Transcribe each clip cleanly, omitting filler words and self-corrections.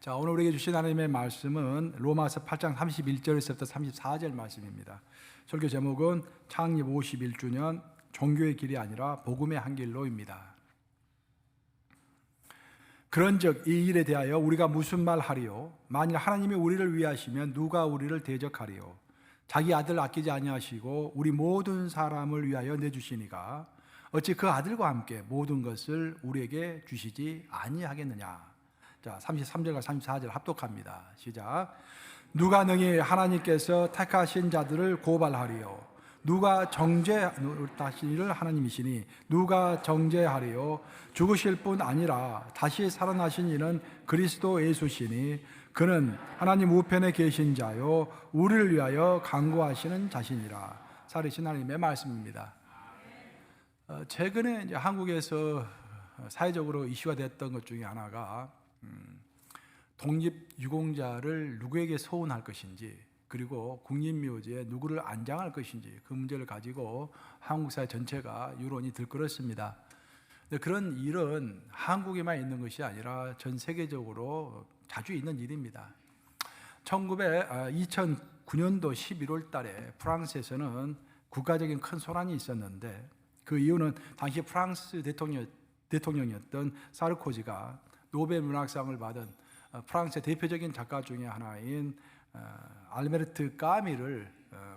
자, 오늘 우리에게 주신 하나님의 말씀은 로마서 8장 31절에서부터 34절 말씀입니다. 설교 제목은 창립 51주년 종교의 길이 아니라 복음의 한 길로입니다. 그런즉 이 일에 대하여 우리가 무슨 말 하리요? 만일 하나님이 우리를 위하시면 누가 우리를 대적하리요? 자기 아들 아끼지 아니하시고 우리 모든 사람을 위하여 내주시니가 어찌 그 아들과 함께 모든 것을 우리에게 주시지 아니하겠느냐? 자, 33절과 34절 합독합니다. 시작. 누가 능히 하나님께서 택하신 자들을 고발하리요? 누가 정죄하시리를 하나님이시니 누가 정죄하리요? 죽으실 뿐 아니라 다시 살아나신 이는 그리스도 예수시니 그는 하나님 우편에 계신 자요 우리를 위하여 간구하시는 자신이라. 살으신 하나님의 말씀입니다. 최근에 이제 한국에서 사회적으로 이슈가 됐던 것 중에 하나가 독립유공자를 누구에게 소원할 것인지, 그리고 국립묘지에 누구를 안장할 것인지, 그 문제를 가지고 한국 사회 전체가 여론이 들끓었습니다. 그런 일은 한국에만 있는 것이 아니라 전 세계적으로 자주 있는 일입니다. 2009년도 11월 달에 프랑스에서는 국가적인 큰 소란이 있었는데, 그 이유는 당시 프랑스 대통령이었던 사르코지가 노벨 문학상을 받은 프랑스의 대표적인 작가 중에 하나인 알베르트 까미를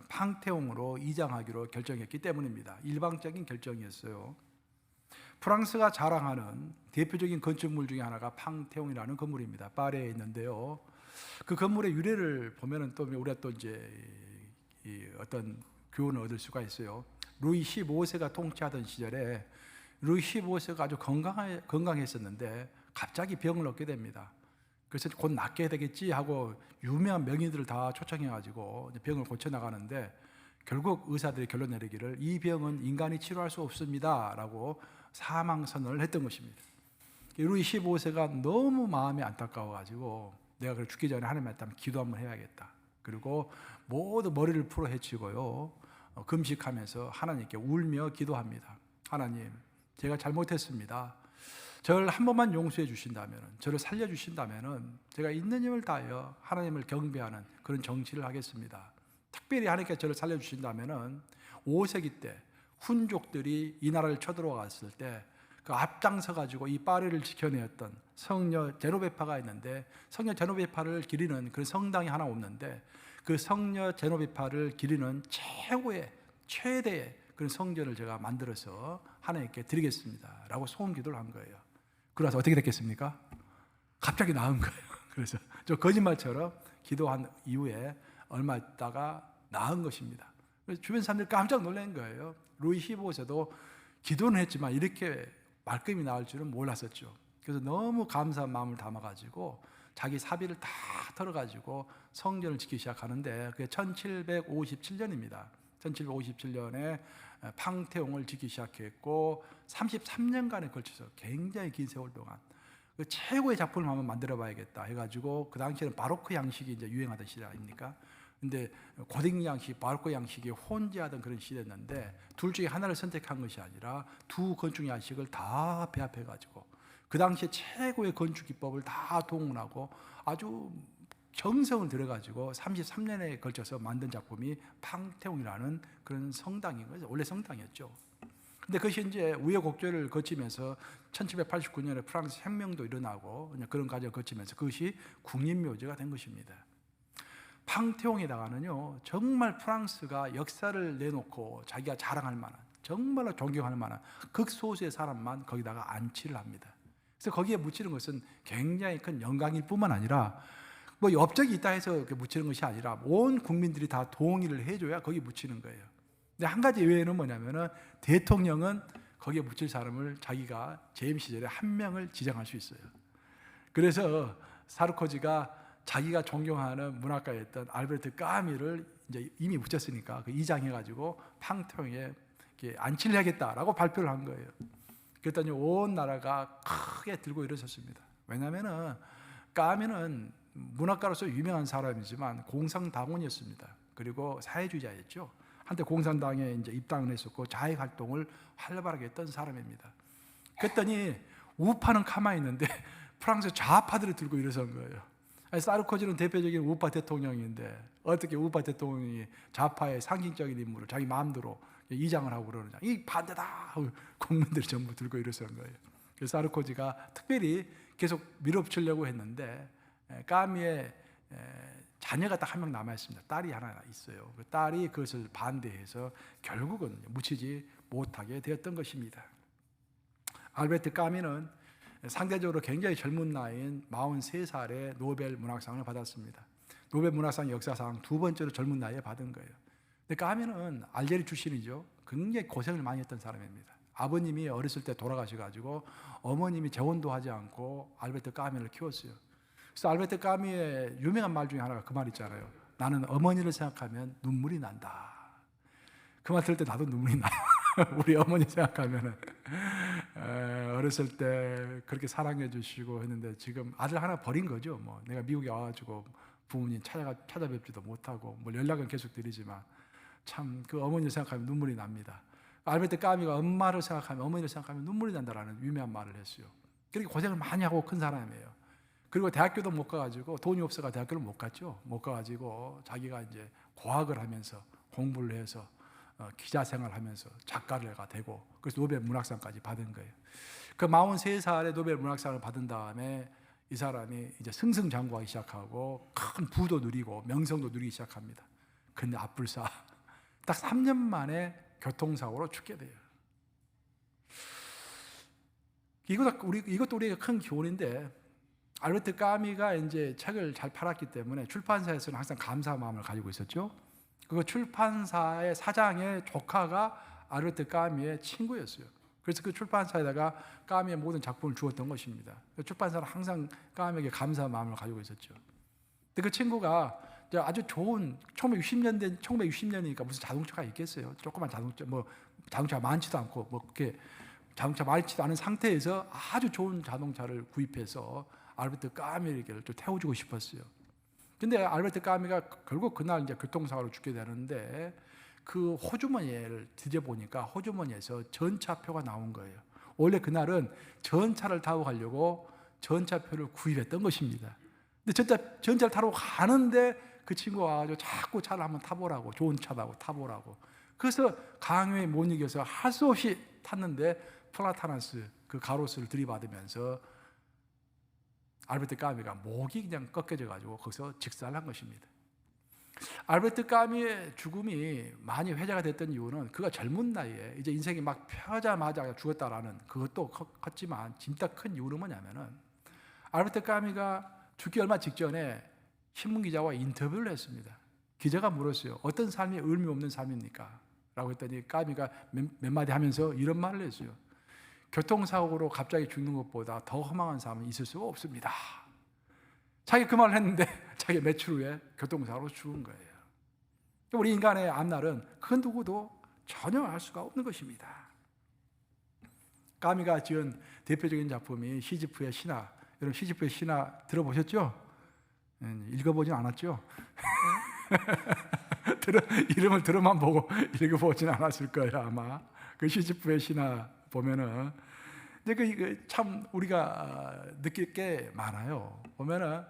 팡테옹으로 이장하기로 결정했기 때문입니다. 일방적인 결정이었어요. 프랑스가 자랑하는 대표적인 건축물 중에 하나가 팡테옹이라는 건물입니다. 파리에 있는데요. 그 건물의 유래를 보면은 또 우리가 또 이제 어떤 교훈을 얻을 수가 있어요. 루이 15세가 통치하던 시절에 루이 15세가 아주 건강했었는데 갑자기 병을 얻게 됩니다. 그래서 곧 낫게 되겠지 하고 유명한 명의들을 다 초청해가지고 병을 고쳐나가는데, 결국 의사들이 결론 내리기를 이 병은 인간이 치료할 수 없습니다 라고 사망 선언을 했던 것입니다. 루이 15세가 너무 마음이 안타까워가지고 내가 그걸 죽기 전에 하나님한테 기도 한번 해야겠다. 그리고 모두 머리를 풀어 헤치고요, 금식하면서 하나님께 울며 기도합니다. 하나님, 제가 잘못했습니다. 저를 한 번만 용서해 주신다면, 저를 살려 주신다면 제가 있는 힘을 다하여 하나님을 경배하는 그런 정치를 하겠습니다. 특별히 하나님께서 저를 살려 주신다면 5세기 때 훈족들이 이 나라를 쳐들어갔을 때 그 앞장서 가지고 이 파리를 지켜내었던 성녀 제노베파가 있는데, 성녀 제노베파를 기리는 그 성당이 하나 없는데, 그 성녀 제노베파를 기리는 최대의 그런 성전을 제가 만들어서 하나님께 드리겠습니다 라고 소원 기도를 한 거예요. 그래서 어떻게 됐겠습니까? 갑자기 나은 거예요. 그래서 저 거짓말처럼 기도한 이후에 얼마 있다가 나은 것입니다. 그래서 주변 사람들이 깜짝 놀란 거예요. 루이 15세도 기도는 했지만 이렇게 말끔히 나을 줄은 몰랐었죠. 그래서 너무 감사한 마음을 담아가지고 자기 사비를 다 털어가지고 성전을 짓기 시작하는데, 그게 1757년입니다. 1757년에 팡테옹을 짓기 시작했고 33년간에 걸쳐서 굉장히 긴 세월 동안 그 최고의 작품을 한번 만들어 봐야겠다 해가지고, 그 당시에는 바로크 양식이 이제 유행하던 시대 아닙니까? 근데 고딕 양식, 바로크 양식이 혼재하던 그런 시대였는데, 둘 중에 하나를 선택한 것이 아니라 두 건축 양식을 다 배합해가지고 그 당시에 최고의 건축 기법을 다 동원하고 아주 정성을 들여가지고 33년에 걸쳐서 만든 작품이 팡테옹이라는 그런 성당인 거죠. 원래 성당이었죠. 근데 그것이 이제 우여곡절을 거치면서 1789년에 프랑스 혁명도 일어나고 그런 과정을 거치면서 그것이 국립묘지가 된 것입니다. 팡테옹에다가는요, 정말 프랑스가 역사를 내놓고 자기가 자랑할 만한, 정말로 존경할 만한 극소수의 사람만 거기다가 안치를 합니다. 그래서 거기에 묻히는 것은 굉장히 큰 영광일 뿐만 아니라, 뭐 업적이 있다 해서 묻히는 것이 아니라 온 국민들이 다 동의를 해줘야 거기에 묻히는 거예요. 근데 한 가지 예외는 뭐냐면은, 대통령은 거기에 묻힐 사람을 자기가 재임 시절에 한 명을 지정할 수 있어요. 그래서 사르코지가 자기가 존경하는 문학가였던 알베르트 까미를 이제 이미 묻혔으니까 그 이장해가지고 팡테옹에 안치를 해야겠다라고 발표를 한 거예요. 그랬더니 온 나라가 크게 들고 일어섰습니다. 왜냐하면은 까미는 문학가로서 유명한 사람이지만 공산당원이었습니다. 그리고 사회주의자였죠. 한때 공산당에 이제 입당을 했었고 자익 활동을 활발하게 했던 사람입니다. 그랬더니 우파는 가만히 있는데 프랑스 좌파들이 들고 일어선 거예요. 아니, 사르코지는 대표적인 우파 대통령인데 어떻게 우파 대통령이 좌파의 상징적인 인물을 자기 마음대로 이장을 하고 그러느냐. 이 반대다 하고 국민들이 전부 들고 일어서는 거예요. 그래서 사르코지가 특별히 계속 밀어붙이려고 했는데 까미의 자녀가 딱 한 명 남아 있습니다. 딸이 하나 있어요. 그 딸이 그것을 반대해서 결국은 묻히지 못하게 되었던 것입니다. 알베르트 까미는 상대적으로 굉장히 젊은 나이인 43살에 노벨 문학상을 받았습니다. 노벨 문학상 역사상 두 번째로 젊은 나이에 받은 거예요. 근데 까미는 알제리 출신이죠. 굉장히 고생을 많이 했던 사람입니다. 아버님이 어렸을 때 돌아가셔가지고 어머님이 재혼도 하지 않고 알베르트 까미를 키웠어요. 그래서 알베르트 까미의 유명한 말 중에 하나가 그 말 있잖아요. 나는 어머니를 생각하면 눈물이 난다. 그 말 들을 때 나도 눈물이 나요. 우리 어머니 생각하면은 어렸을 때 그렇게 사랑해 주시고 했는데 지금 아들 하나 버린 거죠. 뭐 내가 미국에 와가지고 부모님 찾아뵙지도 못하고 뭐 연락은 계속 드리지만 참 그 어머니를 생각하면 눈물이 납니다. 알베르트 까미가 엄마를 생각하면 어머니를 생각하면 눈물이 난다라는 유명한 말을 했어요. 그렇게 고생을 많이 하고 큰 사람이에요. 그리고 대학교도 못 가가지고 돈이 없어가 대학교를 못 갔죠. 못 가가지고 자기가 이제 고학을 하면서 공부를 해서 기자 생활하면서 작가가 되고 그래서 노벨 문학상까지 받은 거예요. 그 43살에 노벨 문학상을 받은 다음에 이 사람이 이제 승승장구하기 시작하고 큰 부도 누리고 명성도 누리기 시작합니다. 근데 앞불사 딱 3년 만에 교통사고로 죽게 돼요. 이것도 우리에게 큰 교훈인데 알베르트 까미가 이제 책을 잘 팔았기 때문에 출판사에서는 항상 감사한 마음을 가지고 있었죠. 그 출판사의 사장의 조카가 알베르트 까미의 친구였어요. 그래서 그 출판사에다가 까미의 모든 작품을 주었던 것입니다. 출판사는 항상 까미에게 감사한 마음을 가지고 있었죠. 근데 그 친구가 아주 좋은 1960년이니까 무슨 자동차가 있겠어요. 조그만 자동차, 뭐 자동차가 많지도 않고 뭐 그렇게 자동차 많지도 않은 상태에서 아주 좋은 자동차를 구입해서 알베르트 까미에게 좀 태워주고 싶었어요. 근데 알베르트 까미가 결국 그날 이제 교통사고로 죽게 되는데 그 호주머니를 뒤져보니까 호주머니에서 전차표가 나온 거예요. 원래 그날은 전차를 타고 가려고 전차표를 구입했던 것입니다. 근데 전차를 타러 가는데 그 친구가 와가지고 자꾸 차를 한번 타보라고, 좋은 차라고 타보라고. 그래서 강요에 못 이겨서 할 수 없이 탔는데 플라타나스 그 가로수를 들이받으면서 알베르트 까미가 목이 그냥 꺾여져 가지고 거기서 직살한 것입니다. 알베르트 까미의 죽음이 많이 회자가 됐던 이유는 그가 젊은 나이에 이제 인생이 막 펴자마자 죽었다라는 그것도 컸지만 진짜 큰 이유는 뭐냐면은 알베르트 까미가 죽기 얼마 직전에 신문기자와 인터뷰를 했습니다. 기자가 물었어요. 어떤 삶이 의미 없는 삶입니까? 라고 했더니 까미가 몇 마디 하면서 이런 말을 했어요. 교통사고로 갑자기 죽는 것보다 더 허망한 삶은 있을 수가 없습니다. 자기 그 말을 했는데 자기 며칠 후에 교통사고로 죽은 거예요. 우리 인간의 앞날은 그 누구도 전혀 알 수가 없는 것입니다. 까미가 지은 대표적인 작품이 시지프의 신화. 여러분 시지프의 신화 들어보셨죠? 읽어보진 않았죠? 이름을 들어만 보고 읽어보진 않았을 거예요 아마. 그 시지프의 신화 보면은 이제 참 우리가 느낄 게 많아요. 보면은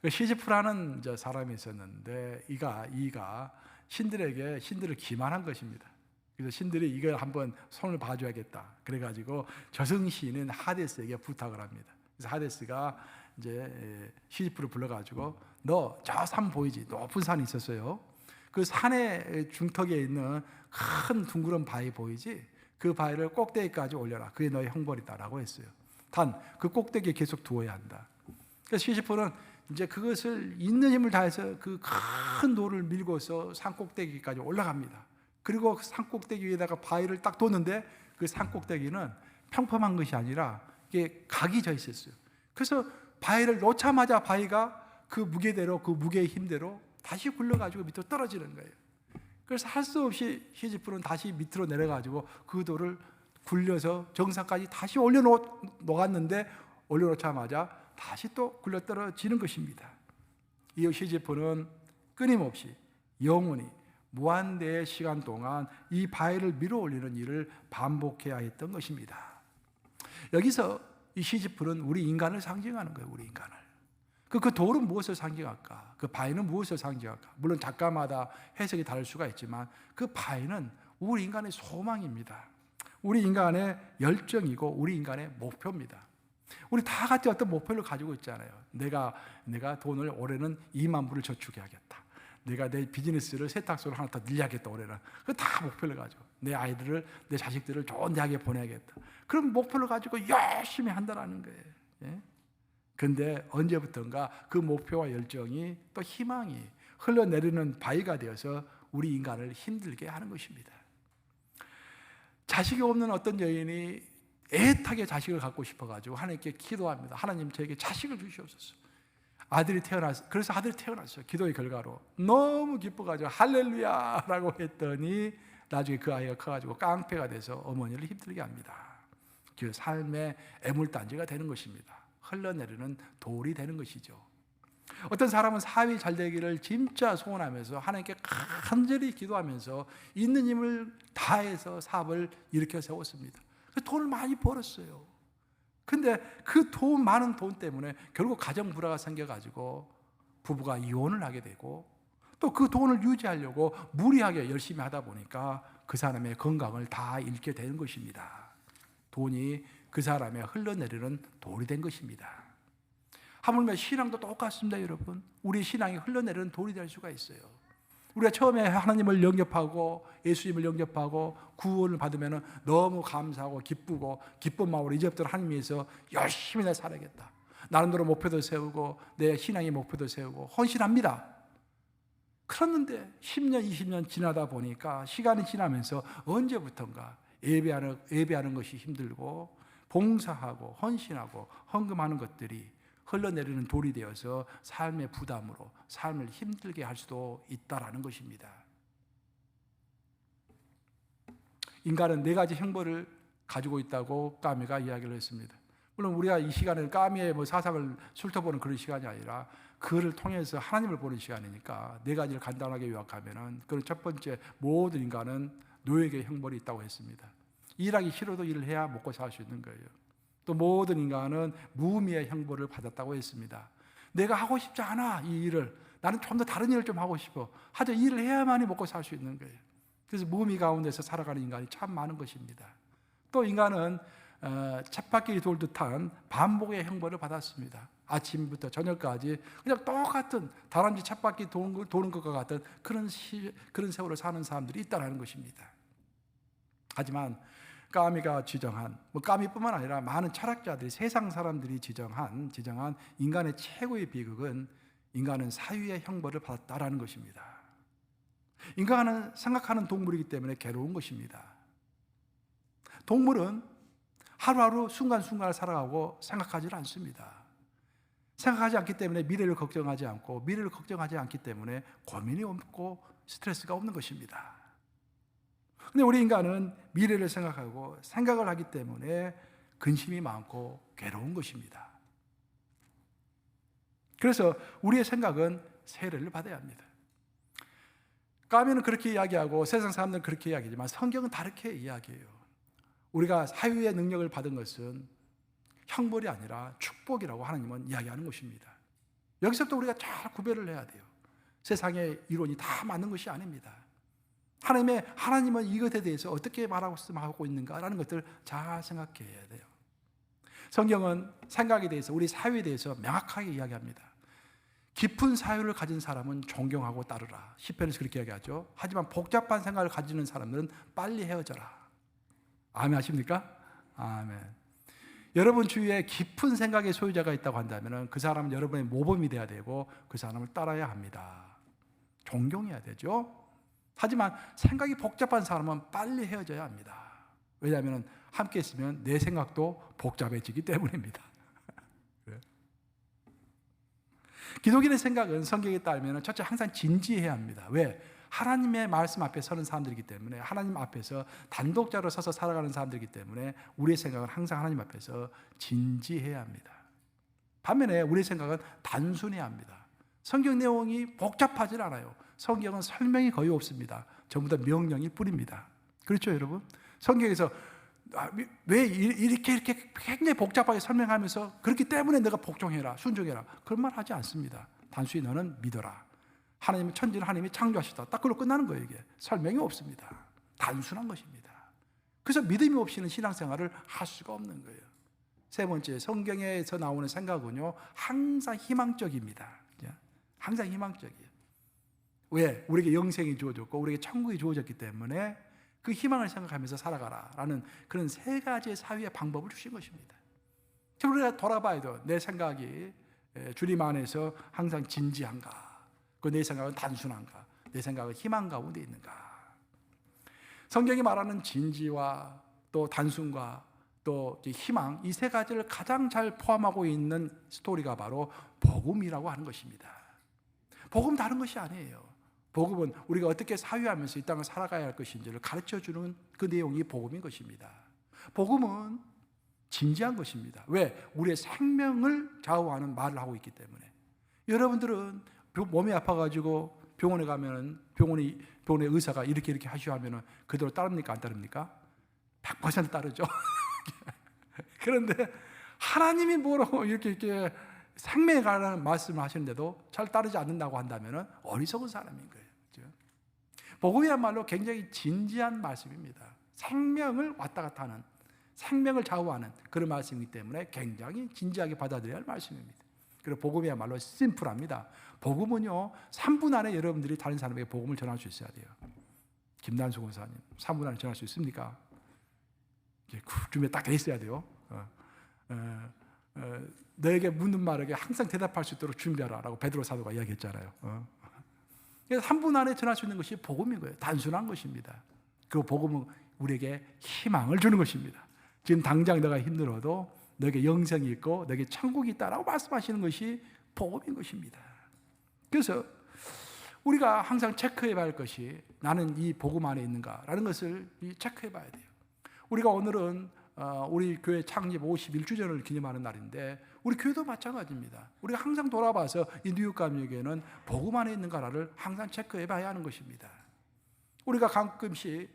그 시지프라는 사람이 있었는데 이가 신들을 기만한 것입니다. 그래서 신들이 이걸 한번 손을 봐줘야겠다. 그래가지고 저승시인 하데스에게 부탁을 합니다. 그래서 하데스가 이제 시지프를 불러가지고 너 저 산 보이지? 높은 산이 있었어요. 그 산의 중턱에 있는 큰 둥그런 바위 보이지? 그 바위를 꼭대기까지 올려라. 그게 너의 형벌이다라고 했어요. 단 그 꼭대기에 계속 두어야 한다. 그래서 시지프는 이제 그것을 있는 힘을 다해서 그 큰 돌을 밀고서 산 꼭대기까지 올라갑니다. 그리고 그 산 꼭대기 위에다가 바위를 딱 뒀는데 그 산 꼭대기는 평범한 것이 아니라 이게 각이 져 있었어요. 그래서 바위를 놓자마자 바위가 그 무게대로 그 무게의 힘대로 다시 굴러가지고 밑으로 떨어지는 거예요. 그래서 할 수 없이 시지프는 다시 밑으로 내려가지고 그 돌을 굴려서 정상까지 다시 올려놓았는데 올려놓자마자 다시 또 굴러 떨어지는 것입니다. 이 시지프는 끊임없이 영원히 무한대의 시간 동안 이 바위를 밀어 올리는 일을 반복해야 했던 것입니다. 여기서 이 시지프는 우리 인간을 상징하는 거예요. 우리 인간을. 그 돌은 무엇을 상징할까? 그 바위는 무엇을 상징할까? 물론 작가마다 해석이 다를 수가 있지만 그 바위는 우리 인간의 소망입니다. 우리 인간의 열정이고 우리 인간의 목표입니다. 우리 다 같이 어떤 목표를 가지고 있잖아요. 내가 돈을 올해는 2만 불을 저축해야겠다. 내가 내 비즈니스를 세탁소를 하나 더 늘려야겠다. 올해는. 그 다 목표를 가지고 내 아이들을, 내 자식들을 좋은 대학에 보내야겠다. 그런 목표를 가지고 열심히 한다는 거예요. 예? 그런데 언제부턴가 그 목표와 열정이 또 희망이 흘러내리는 바위가 되어서 우리 인간을 힘들게 하는 것입니다. 자식이 없는 어떤 여인이 애타게 자식을 갖고 싶어가지고 하나님께 기도합니다. 하나님 저에게 자식을 주시옵소서. 그래서 아들이 태어났어요. 기도의 결과로. 너무 기뻐가지고 할렐루야라고 했더니 나중에 그 아이가 커가지고 깡패가 돼서 어머니를 힘들게 합니다. 그 삶의 애물단지가 되는 것입니다. 흘러내리는 돌이 되는 것이죠. 어떤 사람은 사업이 잘 되기를 진짜 소원하면서 하나님께 간절히 기도하면서 있는 힘을 다해서 사업을 일으켜 세웠습니다. 돈을 많이 벌었어요. 근데 그 많은 돈 때문에 결국 가정 불화가 생겨가지고 부부가 이혼을 하게 되고 또 그 돈을 유지하려고 무리하게 열심히 하다 보니까 그 사람의 건강을 다 잃게 되는 것입니다. 돈이 그 사람의 흘러내리는 돌이 된 것입니다. 하물며 신앙도 똑같습니다, 여러분. 우리 신앙이 흘러내리는 돌이 될 수가 있어요. 우리가 처음에 하나님을 영접하고 예수님을 영접하고 구원을 받으면 너무 감사하고 기쁘고 기쁜 마음으로 이제부터 하나님 위해서 열심히 내 살아야겠다. 나름대로 목표도 세우고 내 신앙의 목표도 세우고 헌신합니다. 그랬는데 10년, 20년 지나다 보니까 시간이 지나면서 언제부턴가 예배하는 것이 힘들고 봉사하고 헌신하고 헌금하는 것들이 흘러내리는 돌이 되어서 삶의 부담으로 삶을 힘들게 할 수도 있다라는 것입니다. 인간은 4가지 형벌을 가지고 있다고 까미가 이야기를 했습니다. 물론 우리가 이 시간은 까미의 사상을 훑어보는 그런 시간이 아니라 그를 통해서 하나님을 보는 시간이니까 4가지를 간단하게 요약하면은 그런 첫 번째, 모든 인간은 노예의 형벌이 있다고 했습니다. 일하기 싫어도 일을 해야 먹고 살 수 있는 거예요. 또 모든 인간은 무의미의 형벌을 받았다고 했습니다. 내가 하고 싶지 않아, 이 일을. 나는 좀 더 다른 일을 좀 하고 싶어. 하여튼 일을 해야만이 먹고 살 수 있는 거예요. 그래서 무의미 가운데서 살아가는 인간이 참 많은 것입니다. 또 인간은 쳇바퀴 돌 듯한 반복의 형벌을 받았습니다. 아침부터 저녁까지 그냥 똑같은 다람쥐 쳇바퀴 도는 것과 같은 그런 세월을 사는 사람들이 있다는 것입니다. 하지만 까미가 지정한, 까미뿐만 아니라 많은 철학자들이, 세상 사람들이 지정한 인간의 최고의 비극은 인간은 사유의 형벌을 받았다라는 것입니다. 인간은 생각하는 동물이기 때문에 괴로운 것입니다. 동물은 하루하루 순간순간을 살아가고 생각하지 않습니다. 생각하지 않기 때문에 미래를 걱정하지 않고, 미래를 걱정하지 않기 때문에 고민이 없고 스트레스가 없는 것입니다. 근데 우리 인간은 미래를 생각하고 생각을 하기 때문에 근심이 많고 괴로운 것입니다. 그래서 우리의 생각은 세례를 받아야 합니다. 까미는 그렇게 이야기하고 세상 사람들은 그렇게 이야기하지만 성경은 다르게 이야기해요. 우리가 사유의 능력을 받은 것은 형벌이 아니라 축복이라고 하나님은 이야기하는 것입니다. 여기서부터 우리가 잘 구별을 해야 돼요. 세상의 이론이 다 맞는 것이 아닙니다. 하나님은 이것에 대해서 어떻게 말하고 있는가라는 것들을 잘 생각해야 돼요. 성경은 생각에 대해서, 우리 사유에 대해서 명확하게 이야기합니다. 깊은 사유를 가진 사람은 존경하고 따르라. 시편에서 그렇게 이야기하죠. 하지만 복잡한 생각을 가지는 사람들은 빨리 헤어져라. 아멘 하십니까? 아멘. 여러분 주위에 깊은 생각의 소유자가 있다고 한다면 그 사람은 여러분의 모범이 돼야 되고 그 사람을 따라야 합니다. 존경해야 되죠. 하지만 생각이 복잡한 사람은 빨리 헤어져야 합니다. 왜냐하면 함께 있으면 내 생각도 복잡해지기 때문입니다. 기독인의 생각은 성경에 따르면 첫째 항상 진지해야 합니다. 왜? 하나님의 말씀 앞에 서는 사람들이기 때문에, 하나님 앞에서 단독자로 서서 살아가는 사람들이기 때문에 우리의 생각은 항상 하나님 앞에서 진지해야 합니다. 반면에 우리의 생각은 단순해야 합니다. 성경 내용이 복잡하지 않아요. 성경은 설명이 거의 없습니다. 전부 다 명령일 뿐입니다. 그렇죠, 여러분? 성경에서 왜 이렇게 굉장히 복잡하게 설명하면서 그렇기 때문에 내가 복종해라, 순종해라, 그런 말 하지 않습니다. 단순히 너는 믿어라. 하나님은 천지를 하나님이 창조하셨다. 딱 그걸로 끝나는 거예요. 이게 설명이 없습니다. 단순한 것입니다. 그래서 믿음이 없이는 신앙생활을 할 수가 없는 거예요. 세 번째, 성경에서 나오는 생각은요, 항상 희망적입니다. 항상 희망적이에요. 왜? 우리에게 영생이 주어졌고 우리에게 천국이 주어졌기 때문에 그 희망을 생각하면서 살아가라라는 그런 세 가지의 사유의 방법을 주신 것입니다. 우리가 돌아봐야 돼요. 내 생각이 주님 안에서 항상 진지한가? 그 내 생각은 단순한가? 내 생각은 희망 가운데 있는가? 성경이 말하는 진지와 또 단순과 또 희망, 이 세 가지를 가장 잘 포함하고 있는 스토리가 바로 복음이라고 하는 것입니다. 복음 다른 것이 아니에요. 복음은 우리가 어떻게 사유하면서 이 땅을 살아가야 할 것인지를 가르쳐주는 그 내용이 복음인 것입니다. 복음은 진지한 것입니다. 왜? 우리의 생명을 좌우하는 말을 하고 있기 때문에. 여러분들은 몸이 아파가지고 병원에 가면 병원의 의사가 이렇게 하시오 하면 그대로 따릅니까? 안 따릅니까? 100% 따르죠. 그런데 하나님이 뭐라고 이렇게 생명에 관한 말씀을 하시는데도 잘 따르지 않는다고 한다면 어리석은 사람인 거예요. 그렇죠? 복음이야말로 굉장히 진지한 말씀입니다. 생명을 왔다 갔다 하는, 생명을 좌우하는 그런 말씀이기 때문에 굉장히 진지하게 받아들여야 할 말씀입니다. 그리고 복음이야말로 심플합니다. 복음은요, 3분 안에 여러분들이 다른 사람에게 복음을 전할 수 있어야 돼요. 김단수 권사님, 3분 안에 전할 수 있습니까? 준비 딱 돼 있어야 돼요. 너에게 묻는 말에게 항상 대답할 수 있도록 준비하라라고 베드로 사도가 이야기했잖아요. 그래서 3분 안에 전할 수 있는 것이 복음인 거예요. 단순한 것입니다. 그 복음은 우리에게 희망을 주는 것입니다. 지금 당장 너가 힘들어도 너에게 영생이 있고 너에게 천국이 있다라고 말씀하시는 것이 복음인 것입니다. 그래서 우리가 항상 체크해봐야 할 것이 나는 이 복음 안에 있는가라는 것을 체크해봐야 돼요. 우리가 오늘은 우리 교회 창립 51주년을 기념하는 날인데 우리 교회도 마찬가지입니다. 우리가 항상 돌아봐서 이 뉴욕감역에는 복음 안에 있는가를 항상 체크해봐야 하는 것입니다. 우리가 가끔씩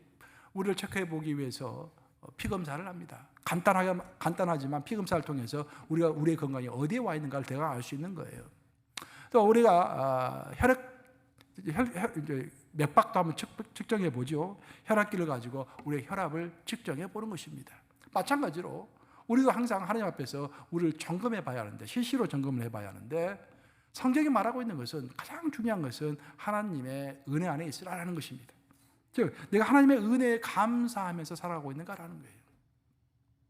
우리를 체크해보기 위해서 피검사를 합니다. 간단하지만 피검사를 통해서 우리가 우리의 건강이 어디에 와 있는가를 대강 알 수 있는 거예요. 또 우리가 맥박도 한번 측정해 보죠. 혈압기를 가지고 우리의 혈압을 측정해 보는 것입니다. 마찬가지로 우리도 항상 하나님 앞에서 우리를 점검해 봐야 하는데, 실시로 점검을 해 봐야 하는데, 성경이 말하고 있는 것은 가장 중요한 것은 하나님의 은혜 안에 있으라는 것입니다. 즉 내가 하나님의 은혜에 감사하면서 살아가고 있는가라는 거예요.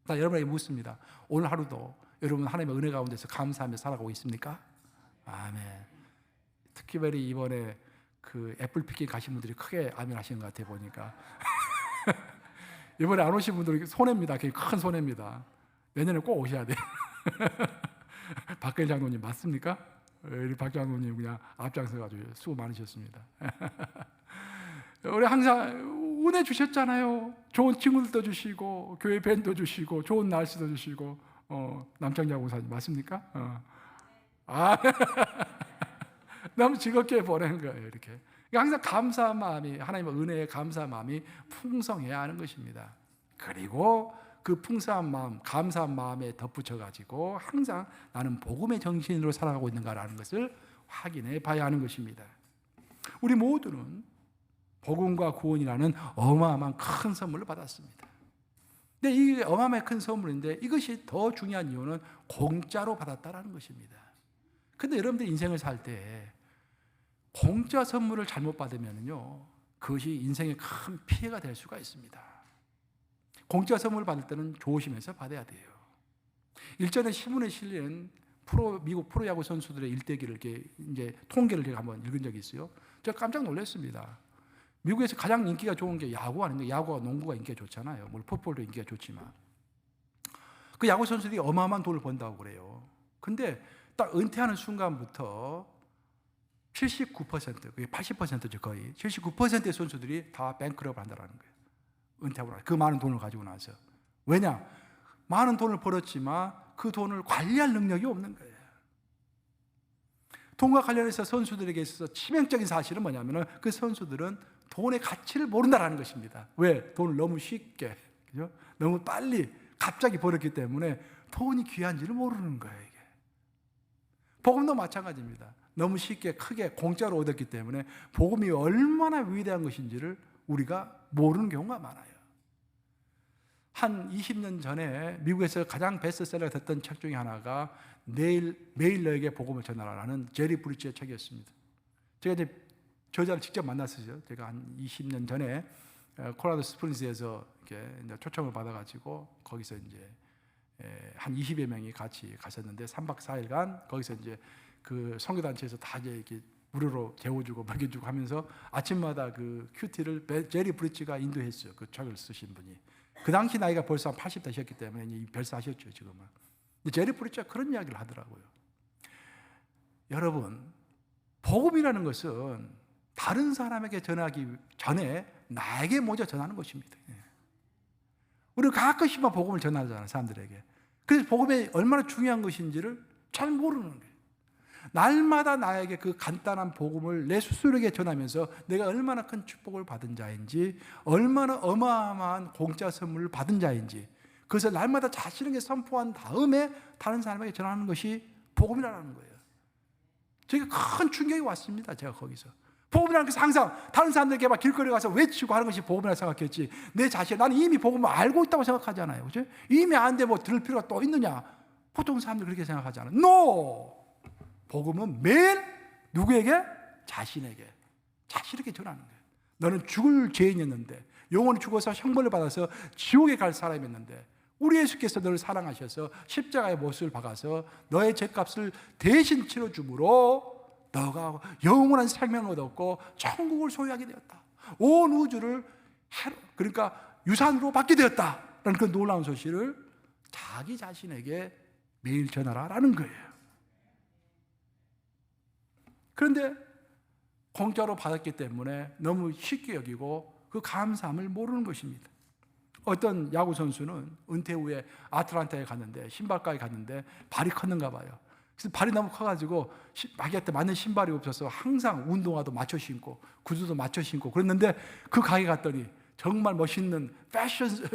나 여러분에게 묻습니다. 오늘 하루도 여러분 하나님의 은혜 가운데서 감사하며 살아가고 있습니까? 아멘. 특별히 이번에 그 애플 피킹 가신 분들이 크게 아멘 하시는 것 같아 보니까 이번에 안 오신 분들은 손해입니다. 굉장히 큰 손해입니다. 내년에 꼭 오셔야 돼요. 박근 장로님 맞습니까? 우리 박 장로님 그냥 앞장서가지고 수고 많으셨습니다. 우리 항상 은혜 주셨잖아요. 좋은 친구들도 주시고 교회 밴도 주시고 좋은 날씨도 주시고 남창자 고사님 맞습니까? 너무 즐겁게 보내는 거예요. 이렇게 항상 감사한 마음이, 하나님의 은혜에 감사한 마음이 풍성해야 하는 것입니다. 그리고 그 풍성한 마음, 감사한 마음에 덧붙여 가지고 항상 나는 복음의 정신으로 살아가고 있는가라는 것을 확인해 봐야 하는 것입니다. 우리 모두는 복음과 구원이라는 어마어마한 큰 선물을 받았습니다. 근데 이 어마어마한 큰 선물인데 이것이 더 중요한 이유는 공짜로 받았다라는 것입니다. 근데 여러분들 인생을 살 때 공짜 선물을 잘못 받으면요, 그것이 인생에 큰 피해가 될 수가 있습니다. 공짜 선물을 받을 때는 조심해서 받아야 돼요. 일전에 신문에 실린 미국 프로야구 선수들의 일대기를 이렇게 이제 통계를 제가 한번 읽은 적이 있어요. 제가 깜짝 놀랐습니다. 미국에서 가장 인기가 좋은 게 야구 아닌가? 야구와 농구가 인기가 좋잖아요. 물론 풋볼도 인기가 좋지만 그 야구 선수들이 어마어마한 돈을 번다고 그래요. 근데 딱 은퇴하는 순간부터 79%, 그게 80%죠 거의. 79%의 선수들이 다 뱅크럽을 한다는 거예요. 은퇴하고 나서 그 많은 돈을 가지고 나서. 왜냐? 많은 돈을 벌었지만 그 돈을 관리할 능력이 없는 거예요. 돈과 관련해서 선수들에게 있어서 치명적인 사실은 뭐냐면 그 선수들은 돈의 가치를 모른다는 것입니다. 왜? 돈을 너무 쉽게. 그죠? 너무 빨리 갑자기 버렸기 때문에 돈이 귀한지를 모르는 거예요. 이게. 복음도 마찬가지입니다. 너무 쉽게 크게 공짜로 얻었기 때문에 복음이 얼마나 위대한 것인지를 우리가 모르는 경우가 많아요. 한 20년 전에 미국에서 가장 베스트셀러가 됐던 책 중에 하나가 매일 너에게 복음을 전하라는 제리 브리치의 책이었습니다. 제가 이제 저자를 직접 만났어요. 제가 한 20년 전에 콜라도 스프링스에서 이렇게 초청을 받아가지고 거기서 이제 한 20여 명이 같이 가셨는데 3박 4일간 거기서 이제 그 선교단체에서 다 이렇게 무료로 재워주고 먹여주고 하면서 아침마다 그 큐티를 제리 브리치가 인도했어요. 그 책을 쓰신 분이. 그 당시 나이가 벌써 한 80 되셨기 때문에 이제 별사하셨죠, 지금은. 제리 브리치가 그런 이야기를 하더라고요. 여러분, 복음이라는 것은 다른 사람에게 전하기 전에 나에게 먼저 전하는 것입니다. 우리는 가끔씩만 복음을 전하잖아요, 사람들에게. 그래서 복음이 얼마나 중요한 것인지를 잘 모르는 거예요. 날마다 나에게 그 간단한 복음을 내 스스로에게 전하면서 내가 얼마나 큰 축복을 받은 자인지, 얼마나 어마어마한 공짜 선물을 받은 자인지, 그것을 날마다 자신에게 선포한 다음에 다른 사람에게 전하는 것이 복음이라는 거예요. 제가 큰 충격이 왔습니다. 제가 거기서 복음이라는 것은 항상 다른 사람들에게 막 길거리 가서 외치고 하는 것이 복음이라고 생각했지, 내 자신, 나는 이미 복음을 알고 있다고 생각하잖아요. 그죠? 이미 아는데 뭐 들을 필요가 또 있느냐? 보통 사람들이 그렇게 생각하잖아요. No! 복음은 매일 누구에게? 자신에게 전하는 거예요. 너는 죽을 죄인이었는데, 영원히 죽어서 형벌을 받아서 지옥에 갈 사람이었는데, 우리 예수께서 너를 사랑하셔서 십자가의 못을 박아서 너의 죄값을 대신 치러줌으로 너가 영원한 생명을 얻었고 천국을 소유하게 되었다. 온 우주를 그러니까 유산으로 받게 되었다라는 그 놀라운 소식을 자기 자신에게 매일 전하라라는 거예요. 그런데 공짜로 받았기 때문에 너무 쉽게 여기고 그 감사함을 모르는 것입니다. 어떤 야구 선수는 은퇴 후에 아틀란타에 갔는데, 신발가에 갔는데 발이 컸는가 봐요. 그래서 발이 너무 커가지고 자기한테 맞는 신발이 없어서 항상 운동화도 맞춰 신고 구두도 맞춰 신고 그랬는데, 그 가게 갔더니 정말 멋있는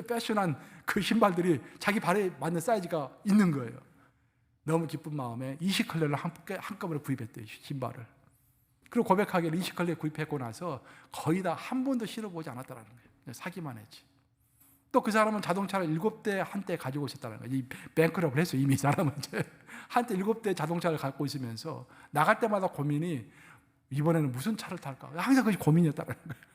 패션한 그 신발들이 자기 발에 맞는 사이즈가 있는 거예요. 너무 기쁜 마음에 20컬레를 한꺼번에 구입했대요, 신발을. 그리고 고백하기를 20컬레 구입했고 나서 거의 다 한 번도 신어보지 않았다는 거예요. 사기만 했지. 또 그 사람은 자동차를 7대 한때 가지고 있었다는 거예요. 이 뱅크럽을 했어요. 이미 이 사람은 이제 한때 7대 자동차를 갖고 있으면서 나갈 때마다 고민이 이번에는 무슨 차를 탈까? 항상 그것이 고민이었다는 거예요.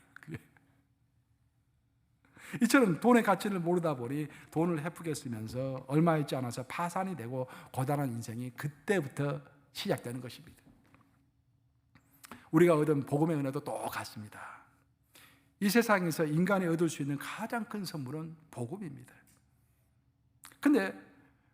이처럼 돈의 가치를 모르다 보니 돈을 헤프게 쓰면서 얼마 있지 않아서 파산이 되고 고단한 인생이 그때부터 시작되는 것입니다. 우리가 얻은 복음의 은혜도 똑같습니다. 이 세상에서 인간이 얻을 수 있는 가장 큰 선물은 복음입니다. 근데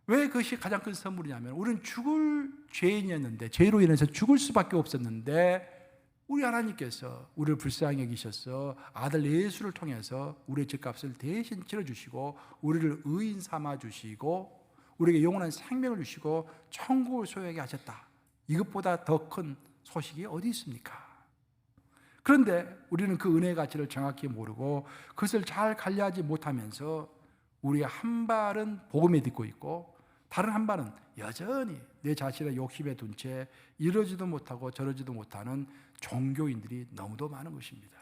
왜 그것이 가장 큰 선물이냐면, 우리는 죽을 죄인이었는데, 죄로 인해서 죽을 수밖에 없었는데, 우리 하나님께서 우리를 불쌍히 여기셔서 아들 예수를 통해서 우리의 죄값을 대신 치러주시고 우리를 의인 삼아주시고 우리에게 영원한 생명을 주시고 천국을 소유하게 하셨다. 이것보다 더 큰 소식이 어디 있습니까? 그런데 우리는 그 은혜의 가치를 정확히 모르고 그것을 잘 관리하지 못하면서 우리의 한 발은 복음에 딛고 있고 다른 한 발은 여전히 내 자신의 욕심에 둔 채 이러지도 못하고 저러지도 못하는 종교인들이 너무도 많은 것입니다.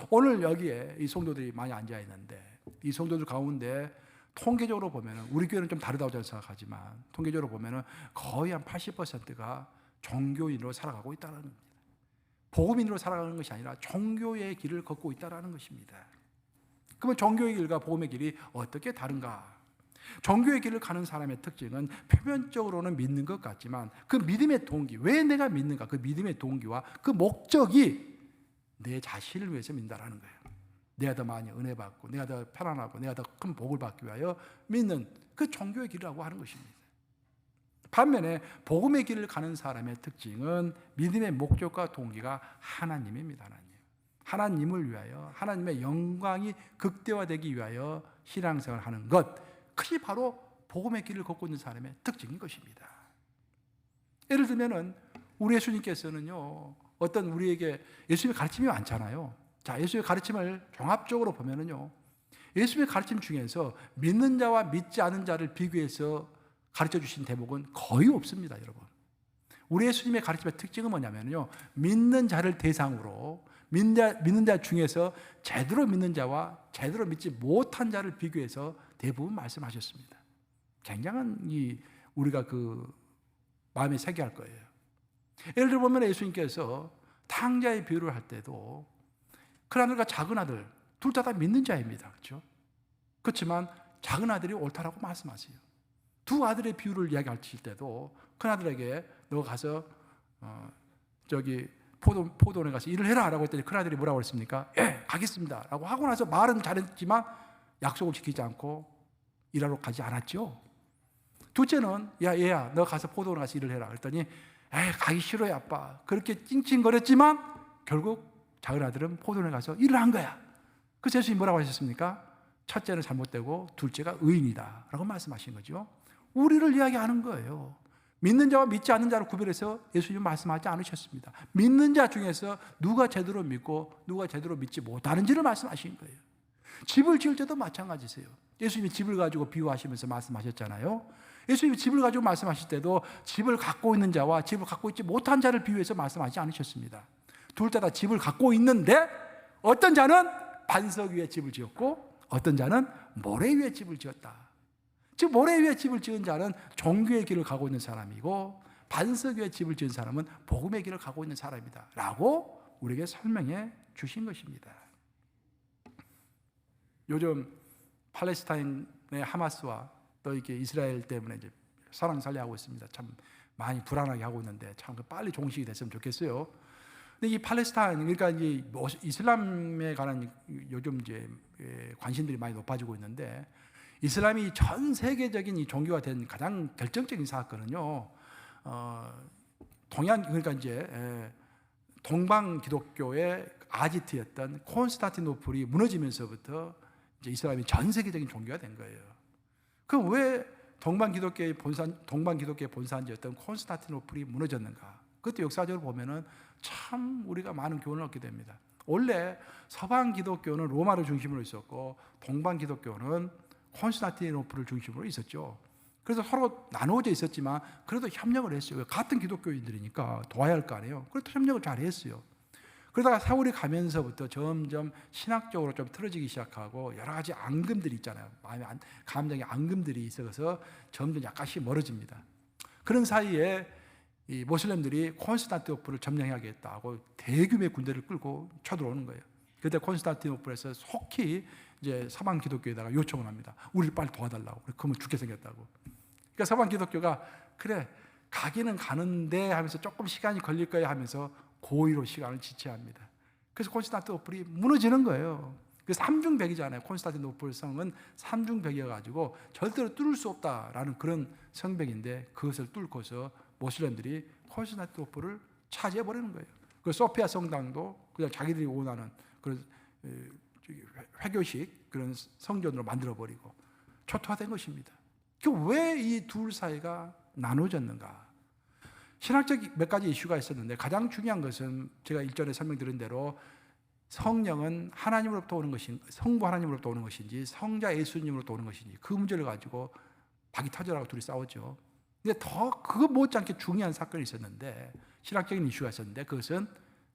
오늘 여기에 이 성도들이 많이 앉아 있는데, 이 성도들 가운데 통계적으로 보면, 우리 교회는 좀 다르다고 저는 생각하지만 통계적으로 보면 거의 한 80%가 종교인으로 살아가고 있다는 겁니다. 복음인으로 살아가는 것이 아니라 종교의 길을 걷고 있다는 것입니다. 그러면 종교의 길과 복음의 길이 어떻게 다른가? 종교의 길을 가는 사람의 특징은 표면적으로는 믿는 것 같지만 그 믿음의 동기, 왜 내가 믿는가, 그 믿음의 동기와 그 목적이 내 자신을 위해서 믿는다는 거예요. 내가 더 많이 은혜 받고 내가 더 편안하고 내가 더 큰 복을 받기 위하여 믿는 그 종교의 길이라고 하는 것입니다. 반면에 복음의 길을 가는 사람의 특징은 믿음의 목적과 동기가 하나님입니다. 하나님을 위하여, 하나님의 영광이 극대화되기 위하여 신앙생활을 하는 것, 그것이 바로 복음의 길을 걷고 있는 사람의 특징인 것입니다. 예를 들면은 우리 예수님께서는요, 어떤 우리에게 예수님의 가르침이 많잖아요. 자, 예수의 가르침을 종합적으로 보면은요, 예수님의 가르침 중에서 믿는 자와 믿지 않은 자를 비교해서 가르쳐 주신 대목은 거의 없습니다, 여러분. 우리 예수님의 가르침의 특징은 뭐냐면요, 믿는 자를 대상으로 믿는 자 중에서 제대로 믿는 자와 제대로 믿지 못한 자를 비교해서 대부분 말씀하셨습니다. 굉장한 우리가 그 마음에 새겨할 거예요. 예를 들어 보면 예수님께서 탕자의 비유를 할 때도 큰 아들과 작은 아들 둘 다 믿는 자입니다. 그렇죠? 그렇지만 작은 아들이 옳다라고 말씀하세요. 두 아들의 비유를 이야기하실 때도 큰 아들에게 너 가서 저기 포도원에 가서 일을 해라 라고 했더니 큰 아들이 뭐라고 했습니까? 예, 가겠습니다 라고 하고 나서 말은 잘했지만 약속을 지키지 않고 일하러 가지 않았죠. 둘째는 야 얘야 너 가서 포도원에 가서 일을 해라 그랬더니 에이 가기 싫어요 아빠. 그렇게 찡찡거렸지만 결국 작은 아들은 포도원에 가서 일을 한 거야. 그래서 예수님이 뭐라고 하셨습니까? 첫째는 잘못되고 둘째가 의인이다 라고 말씀하신 거죠. 우리를 이야기하는 거예요. 믿는 자와 믿지 않는 자를 구별해서 예수님은 말씀하지 않으셨습니다. 믿는 자 중에서 누가 제대로 믿고 누가 제대로 믿지 못하는지를 말씀하신 거예요. 집을 지을 때도 마찬가지세요. 예수님이 집을 가지고 비유하시면서 말씀하셨잖아요. 예수님이 집을 가지고 말씀하실 때도 집을 갖고 있는 자와 집을 갖고 있지 못한 자를 비유해서 말씀하지 않으셨습니다. 둘 다 집을 갖고 있는데 어떤 자는 반석 위에 집을 지었고 어떤 자는 모래 위에 집을 지었다. 즉 모래 위에 집을 지은 자는 종교의 길을 가고 있는 사람이고 반석 위에 집을 지은 사람은 복음의 길을 가고 있는 사람이다 라고 우리에게 설명해 주신 것입니다. 요즘 팔레스타인의 하마스와 또 이렇게 이스라엘 때문에 이제 사랑살려하고 있습니다. 참 많이 불안하게 하고 있는데 참 빨리 종식이 됐으면 좋겠어요. 근데 이 팔레스타인 그러니까 이제 이슬람에 관한 요즘 이제 관심들이 많이 높아지고 있는데 이슬람이 전 세계적인 이 종교가 된 가장 결정적인 사건은요. 그러니까 이제 동방 기독교의 아지트였던 콘스탄티노플이 무너지면서부터 이제 이슬람이 전 세계적인 종교가 된 거예요. 그럼 왜 동방 기독교의 본산지였던 콘스탄티노플이 무너졌는가? 그것도 역사적으로 보면은 참 우리가 많은 교훈을 얻게 됩니다. 원래 서방 기독교는 로마를 중심으로 있었고 동방 기독교는 콘스탄티노플을 중심으로 있었죠. 그래서 서로 나누어져 있었지만 그래도 협력을 했어요. 같은 기독교인들이니까 도와야 할 거 아니에요. 그래도 협력을 잘 했어요. 그러다가 세월이 가면서부터 점점 신학적으로 좀 틀어지기 시작하고 여러 가지 앙금들이 있잖아요. 감정의 앙금들이 있어서 점점 약간씩 멀어집니다. 그런 사이에 이 모슬렘들이 콘스탄티노플을 점령하겠다고 대규모의 군대를 끌고 쳐들어오는 거예요. 그때 콘스탄티노플에서 속히 이제 서방 기독교에다가 요청을 합니다. 우리를 빨리 도와달라고. 그러면 죽게 생겼다고. 그러니까 서방 기독교가 그래 가기는 가는데 하면서 조금 시간이 걸릴 거야 하면서 고의로 시간을 지체합니다. 그래서 콘스탄티노플이 무너지는 거예요. 그래서 삼중백이잖아요. 콘스탄티노플 성은 삼중백이어가지고 절대로 뚫을 수 없다라는 그런 성벽인데 그것을 뚫고서 모슬렘들이 콘스탄티노플을 차지해버리는 거예요. 그 소피아 성당도 그냥 자기들이 원하는 그런 회교식 그런 성전으로 만들어버리고 초토화된 것입니다. 왜 이 둘 사이가 나눠졌는가? 신학적 몇 가지 이슈가 있었는데 가장 중요한 것은 제가 일전에 설명드린 대로 성령은 하나님으로부터 오는 것인지 성부 하나님으로부터 오는 것인지 성자 예수님으로부터 오는 것인지 그 문제를 가지고 박이 터져라고 둘이 싸웠죠. 근데 더 그거 못지않게 중요한 사건이 있었는데 신학적인 이슈가 있었는데 그것은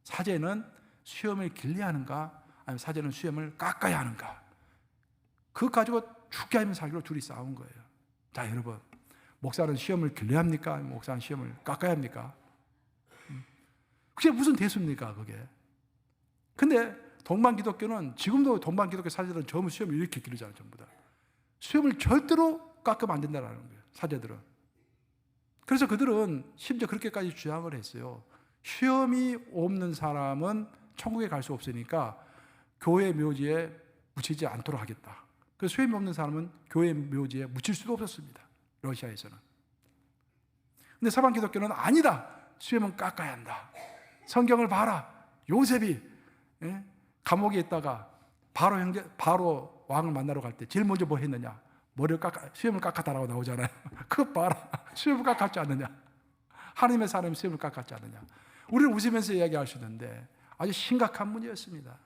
사제는 수염을 길러야 하는가 아니면 사제는 수염을 깎아야 하는가 그거 가지고 죽게 하면 살기로 둘이 싸운 거예요. 자 여러분 목사는 시험을 길러야 합니까? 목사는 시험을 깎아야 합니까? 그게 무슨 대수입니까 그게? 근데 동방기독교는 지금도 동방기독교 사제들은 전부 시험을 이렇게 기르잖아요. 전부 다 시험을 절대로 깎으면 안 된다는 거예요. 사제들은. 그래서 그들은 심지어 그렇게까지 주장을 했어요. 시험이 없는 사람은 천국에 갈 수 없으니까 교회 묘지에 묻히지 않도록 하겠다. 그래서 시험이 없는 사람은 교회 묘지에 묻힐 수도 없었습니다. 러시아에서는. 근데 서방 기독교는 아니다. 수염은 깎아야 한다. 성경을 봐라. 요셉이 감옥에 있다가 바로 왕을 만나러 갈 때 제일 먼저 뭐 했느냐? 수염을 깎았다라고 나오잖아요. 그거 봐라. 수염을 깎았지 않느냐? 하나님의 사람이 수염을 깎았지 않느냐? 우리는 웃으면서 이야기할 수 있는데 아주 심각한 문제였습니다.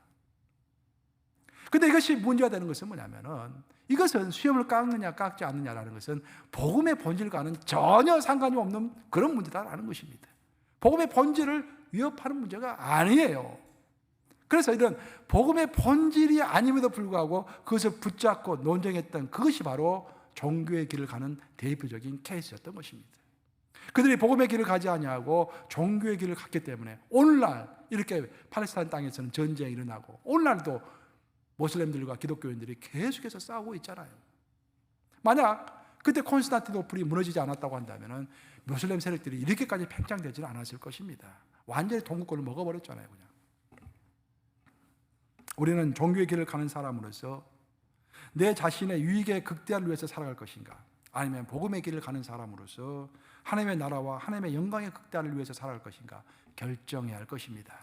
근데 이것이 문제가 되는 것은 뭐냐면은 이것은 수염을 깎느냐 깎지 않느냐라는 것은 복음의 본질과는 전혀 상관이 없는 그런 문제다라는 것입니다. 복음의 본질을 위협하는 문제가 아니에요. 그래서 이런 복음의 본질이 아님에도 불구하고 그것을 붙잡고 논쟁했던 그것이 바로 종교의 길을 가는 대표적인 케이스였던 것입니다. 그들이 복음의 길을 가지 아니하고 종교의 길을 갔기 때문에 오늘날 이렇게 팔레스타인 땅에서는 전쟁이 일어나고 오늘날도 모슬렘들과 기독교인들이 계속해서 싸우고 있잖아요. 만약 그때 콘스탄티노플이 무너지지 않았다고 한다면 모슬렘 세력들이 이렇게까지 팽창되지는 않았을 것입니다. 완전히 동구권을 먹어버렸잖아요. 그냥. 우리는 종교의 길을 가는 사람으로서 내 자신의 유익의 극대화를 위해서 살아갈 것인가, 아니면 복음의 길을 가는 사람으로서 하나님의 나라와 하나님의 영광의 극대화를 위해서 살아갈 것인가 결정해야 할 것입니다.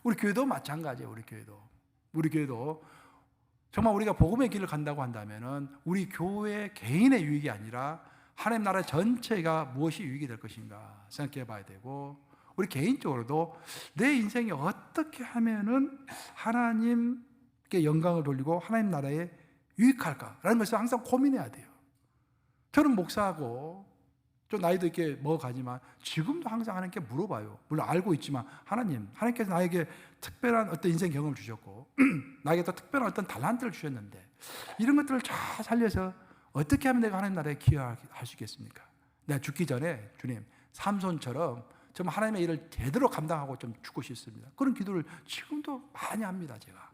우리 교회도 마찬가지예요. 우리 교회도 정말 우리가 복음의 길을 간다고 한다면은 우리 교회 개인의 유익이 아니라 하나님 나라 전체가 무엇이 유익이 될 것인가 생각해 봐야 되고, 우리 개인적으로도 내 인생이 어떻게 하면은 하나님께 영광을 돌리고 하나님 나라에 유익할까라는 것을 항상 고민해야 돼요. 저는 목사하고 좀 나이도 있게 먹어가지만 지금도 항상 하나님께 물어봐요. 물론 알고 있지만 하나님께서 나에게 특별한 어떤 인생 경험을 주셨고 나에게 또 특별한 어떤 달란트를 주셨는데 이런 것들을 잘 살려서 어떻게 하면 내가 하나님 나라에 기여할 수 있겠습니까? 내가 죽기 전에 주님, 삼손처럼 좀 하나님의 일을 제대로 감당하고 좀 죽고 싶습니다. 그런 기도를 지금도 많이 합니다. 제가.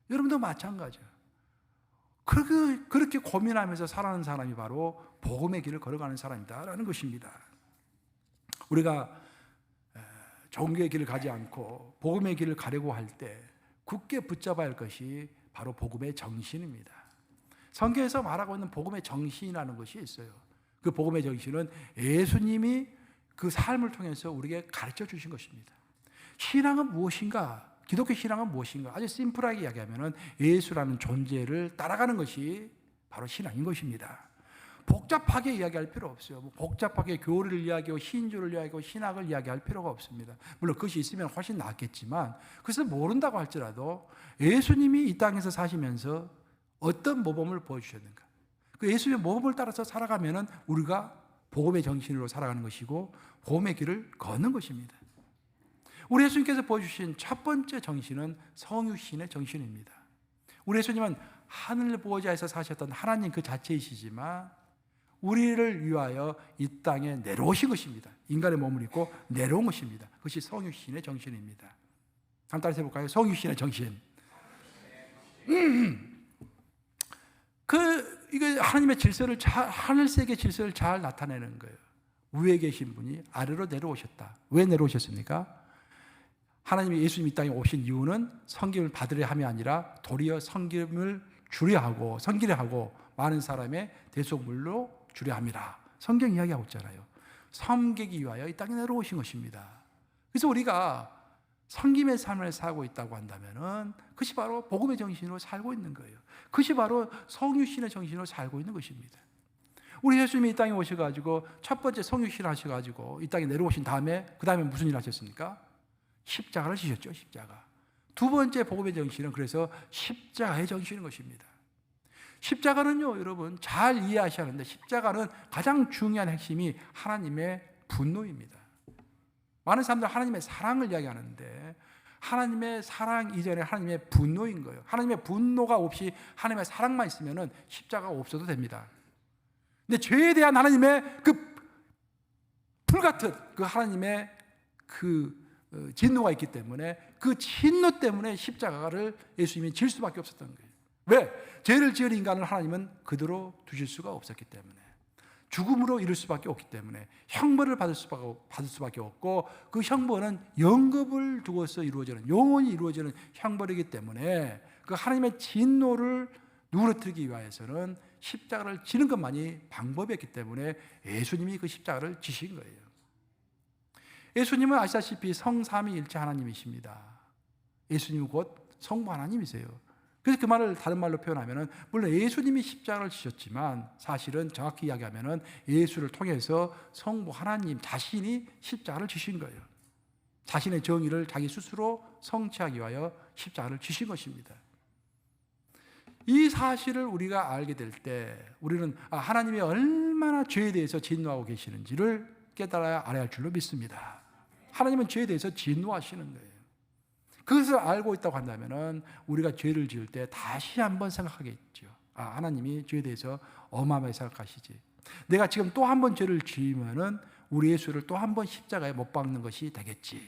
여러분도 마찬가지예요. 그렇게 고민하면서 살아가는 사람이 바로 복음의 길을 걸어가는 사람이다라는 것입니다. 우리가 종교의 길을 가지 않고 복음의 길을 가려고 할 때 굳게 붙잡아야 할 것이 바로 복음의 정신입니다. 성경에서 말하고 있는 복음의 정신이라는 것이 있어요. 그 복음의 정신은 예수님이 그 삶을 통해서 우리에게 가르쳐 주신 것입니다. 신앙은 무엇인가? 기독교 신앙은 무엇인가? 아주 심플하게 이야기하면 예수라는 존재를 따라가는 것이 바로 신앙인 것입니다. 복잡하게 이야기할 필요 없어요. 복잡하게 교리를 이야기하고 신조를 이야기하고 신학을 이야기할 필요가 없습니다. 물론 그것이 있으면 훨씬 낫겠지만 그것을 모른다고 할지라도 예수님이 이 땅에서 사시면서 어떤 모범을 보여주셨는가, 그 예수님의 모범을 따라서 살아가면 우리가 복음의 정신으로 살아가는 것이고 복음의 길을 걷는 것입니다. 우리 예수님께서 보여주신 첫 번째 정신은 성육신의 정신입니다. 우리 예수님은 하늘 보호자에서 사셨던 하나님 그 자체이시지만 우리를 위하여 이 땅에 내려오신 것입니다. 인간의 몸을 입고 내려온 것입니다. 그것이 성육신의 정신입니다. 한번 따라서 해볼까요? 성육신의 정신. 이거 하나님의 질서를 하늘세계 질서를 잘 나타내는 거예요. 위에 계신 분이 아래로 내려오셨다. 왜 내려오셨습니까? 하나님이 예수님 이 땅에 오신 이유는 섬김을 받으려 함이 아니라 도리어 섬김을 주려 하고 섬기려 하고 많은 사람의 대속물로 주려 함이라. 성경 이야기하고 있잖아요. 섬기기 위하여 이 땅에 내려오신 것입니다. 그래서 우리가 섬김의 삶을 살고 있다고 한다면은 그것이 바로 복음의 정신으로 살고 있는 거예요. 그것이 바로 성육신의 정신으로 살고 있는 것입니다. 우리 예수님이 이 땅에 오셔가지고 첫 번째 성육신을 하셔가지고 이 땅에 내려오신 다음에 그 다음에 무슨 일 하셨습니까? 십자가를 지셨죠. 십자가. 두 번째 복음의 정신은 그래서 십자가의 정신인 것입니다. 십자가는요, 여러분 잘 이해하셔야 하는데 십자가는 가장 중요한 핵심이 하나님의 분노입니다. 많은 사람들 하나님의 사랑을 이야기하는데 하나님의 사랑 이전에 하나님의 분노인 거예요. 하나님의 분노가 없이 하나님의 사랑만 있으면 십자가가 없어도 됩니다. 근데 죄에 대한 하나님의 그 불같은 그 하나님의 그 진노가 있기 때문에 그 진노 때문에 십자가를 예수님이 질 수밖에 없었던 거예요. 왜? 죄를 지은 인간을 하나님은 그대로 두실 수가 없었기 때문에, 죽음으로 이룰 수밖에 없기 때문에 형벌을 받을 수밖에 없고, 그 형벌은 영겁을 두고서 이루어지는, 영원히 이루어지는 형벌이기 때문에 그 하나님의 진노를 누그러뜨리기 위해서는 십자가를 지는 것만이 방법이었기 때문에 예수님이 그 십자가를 지신 거예요. 예수님은 아시다시피 성삼위일체 하나님이십니다. 예수님은 곧 성부 하나님이세요. 그래서 그 말을 다른 말로 표현하면, 물론 예수님이 십자가를 지셨지만 사실은 정확히 이야기하면 예수를 통해서 성부 하나님 자신이 십자가를 지신 거예요. 자신의 정의를 자기 스스로 성취하기 위하여 십자가를 지신 것입니다. 이 사실을 우리가 알게 될 때 우리는 하나님이 얼마나 죄에 대해서 진노하고 계시는지를 깨달아야 알아야 할 줄로 믿습니다. 하나님은 죄에 대해서 진노하시는 거예요. 그것을 알고 있다고 한다면 우리가 죄를 지을 때 다시 한번 생각하겠죠. 하나님이 죄에 대해서 어마어마하게 생각하시지. 내가 지금 또 한 번 죄를 지으면 우리 예수를 또 한 번 십자가에 못 박는 것이 되겠지.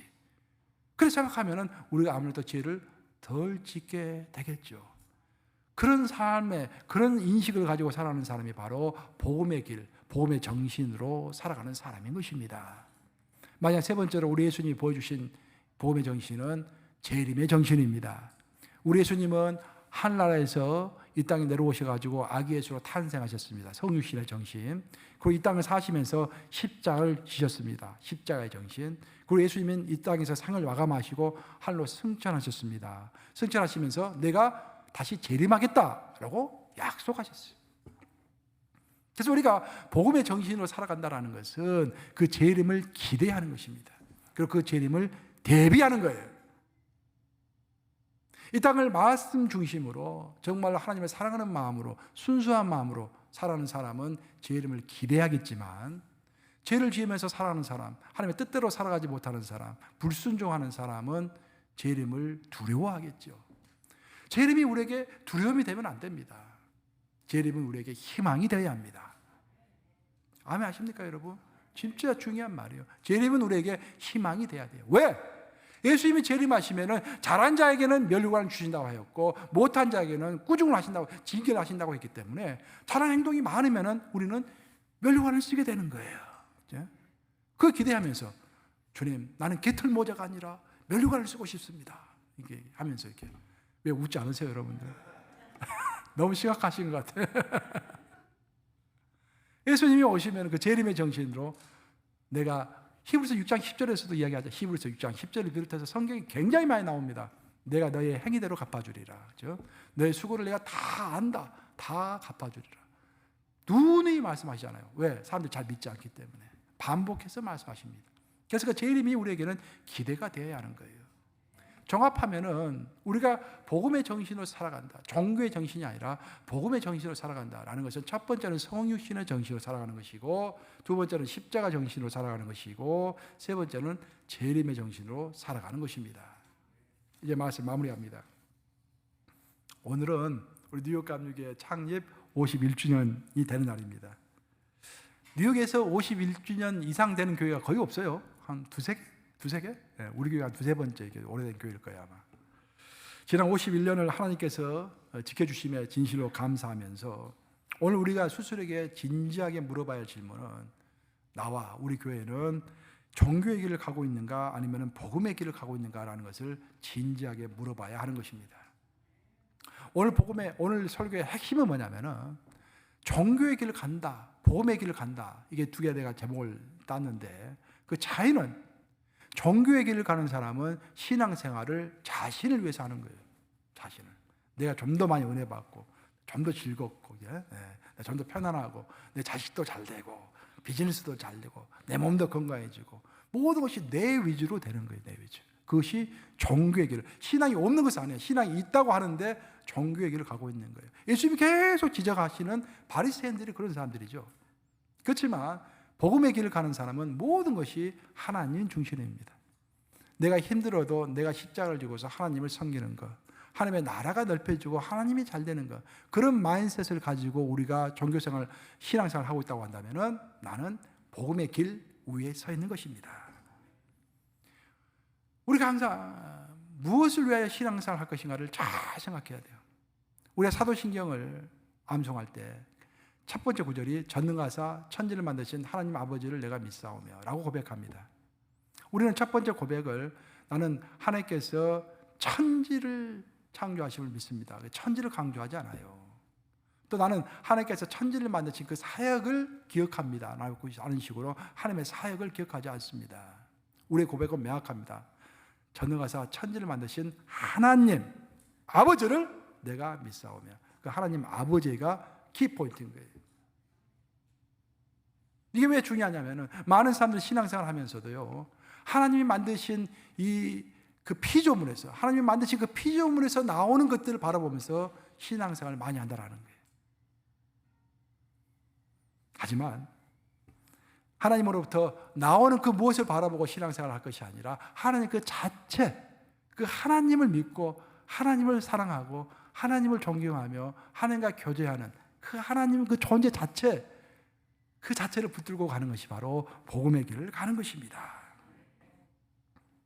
그렇게 생각하면 우리가 아무래도 죄를 덜 짓게 되겠죠. 그런 삶에 그런 인식을 가지고 살아가는 사람이 바로 복음의 길, 복음의 정신으로 살아가는 사람인 것입니다. 만약 세 번째로 우리 예수님이 보여주신 복음의 정신은 재림의 정신입니다. 우리 예수님은 하늘나라에서 이 땅에 내려오셔가지고 아기 예수로 탄생하셨습니다. 성육신의 정신. 그리고 이 땅을 사시면서 십자가를 지셨습니다. 십자가의 정신. 그리고 예수님은 이 땅에서 상을 마감하시고 하늘로 승천하셨습니다. 승천하시면서 내가 다시 재림하겠다라고 약속하셨어요. 그래서 우리가 복음의 정신으로 살아간다는 것은 그 재림을 기대하는 것입니다. 그리고 그 재림을 대비하는 거예요. 이 땅을 말씀 중심으로 정말 하나님을 사랑하는 마음으로 순수한 마음으로 살아가는 사람은 재림을 기대하겠지만 죄를 지으면서 살아가는 사람, 하나님의 뜻대로 살아가지 못하는 사람, 불순종하는 사람은 재림을 두려워하겠죠. 재림이 우리에게 두려움이 되면 안 됩니다. 재림은 우리에게 희망이 되어야 합니다. 아멘 하십니까 여러분? 진짜 중요한 말이에요. 재림은 우리에게 희망이 돼야 돼요. 왜? 예수님이 재림하시면 잘한 자에게는 면류관을 주신다고 하였고 못한 자에게는 꾸중을 하신다고, 징계를 하신다고 했기 때문에 잘한 행동이 많으면 우리는 면류관을 쓰게 되는 거예요. 그걸 기대하면서 주님 나는 개털 모자가 아니라 면류관을 쓰고 싶습니다. 이렇게 하면서 이렇게. 왜 웃지 않으세요 여러분들? 너무 심각하신 것 같아요. 예수님이 오시면 그 재림의 정신으로 내가 히브리서 6장 10절에서도 이야기하죠. 히브리서 6장 10절을 비롯해서 성경이 굉장히 많이 나옵니다. 내가 너의 행위대로 갚아주리라. 그렇죠? 너의 수고를 내가 다 안다. 다 갚아주리라. 누누이 말씀하시잖아요. 왜? 사람들이 잘 믿지 않기 때문에. 반복해서 말씀하십니다. 그래서 그 재림이 우리에게는 기대가 되어야 하는 거예요. 종합하면은 우리가 복음의 정신으로 살아간다. 종교의 정신이 아니라 복음의 정신으로 살아간다라는 것은 첫 번째는 성육신의 정신으로 살아가는 것이고 두 번째는 십자가 정신으로 살아가는 것이고 세 번째는 재림의 정신으로 살아가는 것입니다. 이제 말씀 마무리합니다. 오늘은 우리 뉴욕 감리교회 창립 51주년이 되는 날입니다. 뉴욕에서 51주년 이상 되는 교회가 거의 없어요. 한 두세 개? 네, 우리 교회가 두세 번째 오래된 교회일 거예요 아마. 지난 51년을 하나님께서 지켜주심에 진실로 감사하면서 오늘 우리가 스스로에게 진지하게 물어봐야 할 질문은 나와 우리 교회는 종교의 길을 가고 있는가 아니면 복음의 길을 가고 있는가라는 것을 진지하게 물어봐야 하는 것입니다. 오늘 설교의 핵심은 뭐냐면은 종교의 길을 간다, 복음의 길을 간다. 이게 두 개 내가 제목을 땄는데 그 차이는 종교의 길을 가는 사람은 신앙생활을 자신을 위해서 하는 거예요. 자신을. 내가 좀 더 많이 은혜 받고 좀 더 즐겁고 좀 더 편안하고 내 자식도 잘 되고 비즈니스도 잘 되고 내 몸도 건강해지고 모든 것이 내 위주로 되는 거예요. 내 위주. 그것이 종교의 길을. 신앙이 없는 것은 아니에요. 신앙이 있다고 하는데 종교의 길을 가고 있는 거예요. 예수님이 계속 지적하시는 바리새인들이 그런 사람들이죠. 그렇지만 복음의 길을 가는 사람은 모든 것이 하나님 중심입니다. 내가 힘들어도 내가 십자가를 지고서 하나님을 섬기는 것, 하나님의 나라가 넓혀지고 하나님이 잘 되는 것, 그런 마인드셋을 가지고 우리가 종교생활, 신앙생활을 하고 있다고 한다면 나는 복음의 길 위에 서 있는 것입니다. 우리가 항상 무엇을 위하여 신앙생활을 할 것인가를 잘 생각해야 돼요. 우리가 사도신경을 암송할 때 첫 번째 구절이 전능하사 천지를 만드신 하나님 아버지를 내가 믿사오며 라고 고백합니다. 우리는 첫 번째 고백을 나는 하나님께서 천지를 창조하심을 믿습니다. 천지를 강조하지 않아요. 또 나는 하나님께서 천지를 만드신 그 사역을 기억합니다. 라고 하는 식으로 하나님의 사역을 기억하지 않습니다. 우리의 고백은 명확합니다. 전능하사 천지를 만드신 하나님 아버지를 내가 믿사오며 그 하나님 아버지가 키포인트인 거예요. 이게 왜 중요하냐면은 많은 사람들 신앙생활 하면서도요, 하나님이 만드신 그 피조물에서, 하나님이 만드신 그 피조물에서 나오는 것들을 바라보면서 신앙생활을 많이 한다라는 거예요. 하지만 하나님으로부터 나오는 그 무엇을 바라보고 신앙생활을 할 것이 아니라 하나님 그 자체, 그 하나님을 믿고 하나님을 사랑하고 하나님을 존경하며 하나님과 교제하는 그 하나님 그 존재 자체, 그 자체를 붙들고 가는 것이 바로 복음의 길을 가는 것입니다.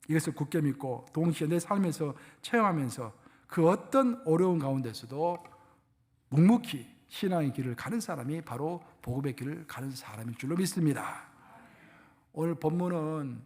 이것을 굳게 믿고 동시에 내 삶에서 체험하면서 그 어떤 어려운 가운데서도 묵묵히 신앙의 길을 가는 사람이 바로 복음의 길을 가는 사람일 줄로 믿습니다. 오늘 본문은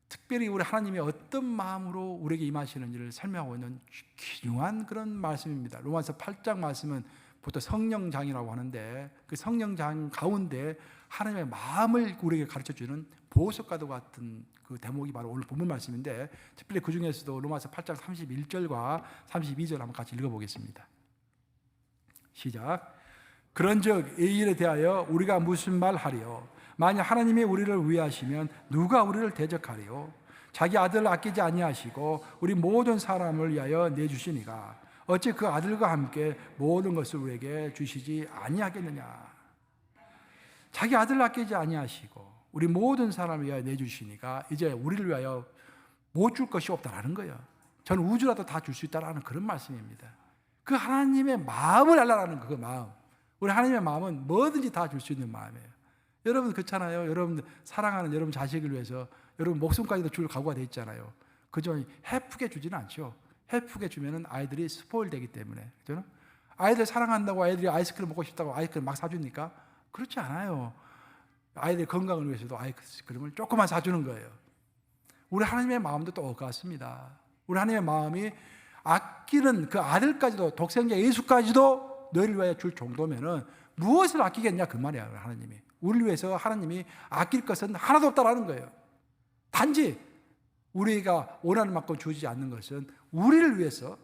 특별히 우리 하나님이 어떤 마음으로 우리에게 임하시는지를 설명하고 있는 귀중한 그런 말씀입니다. 로마서 8장 말씀은 보통 성령장이라고 하는데 그 성령장 가운데 하나님의 마음을 우리에게 가르쳐주는 보석과도 같은 그 대목이 바로 오늘 본문 말씀인데, 특별히 그 중에서도 로마서 8장 31절과 32절 한번 같이 읽어보겠습니다. 시작. 그런즉 이 일에 대하여 우리가 무슨 말 하리요? 만약 하나님이 우리를 위하시면 누가 우리를 대적하리요? 자기 아들을 아끼지 아니하시고 우리 모든 사람을 위하여 내주시니가 어찌 그 아들과 함께 모든 것을 우리에게 주시지 아니하겠느냐? 자기 아들을 아끼지 아니하시고 우리 모든 사람을 위하여 내주시니까 이제 우리를 위하여 못 줄 것이 없다라는 거예요. 저는 우주라도 다 줄 수 있다라는 그런 말씀입니다. 그 하나님의 마음을 알라라는 그 마음. 우리 하나님의 마음은 뭐든지 다 줄 수 있는 마음이에요. 여러분 그렇잖아요. 여러분 사랑하는 여러분 자식을 위해서 여러분 목숨까지도 줄 각오가 돼 있잖아요. 그저 해프게 주지는 않죠. 해프게 주면은 아이들이 스포일 되기 때문에. 그죠? 아이들 사랑한다고 아이들이 아이스크림 먹고 싶다고 아이스크림 막 사주니까 그렇지 않아요. 아이들 건강을 위해서도 아이스크림을 조금만 사주는 거예요. 우리 하나님의 마음도 똑같습니다. 우리 하나님의 마음이 아끼는 그 아들까지도 독생자 예수까지도 너희를 위하여 줄 정도면은 무엇을 아끼겠냐 그 말이야. 하나님이 우리를 위해서 하나님이 아낄 것은 하나도 없다라는 거예요. 단지 우리가 원하는 만큼 주지 않는 것은 우리를 위해서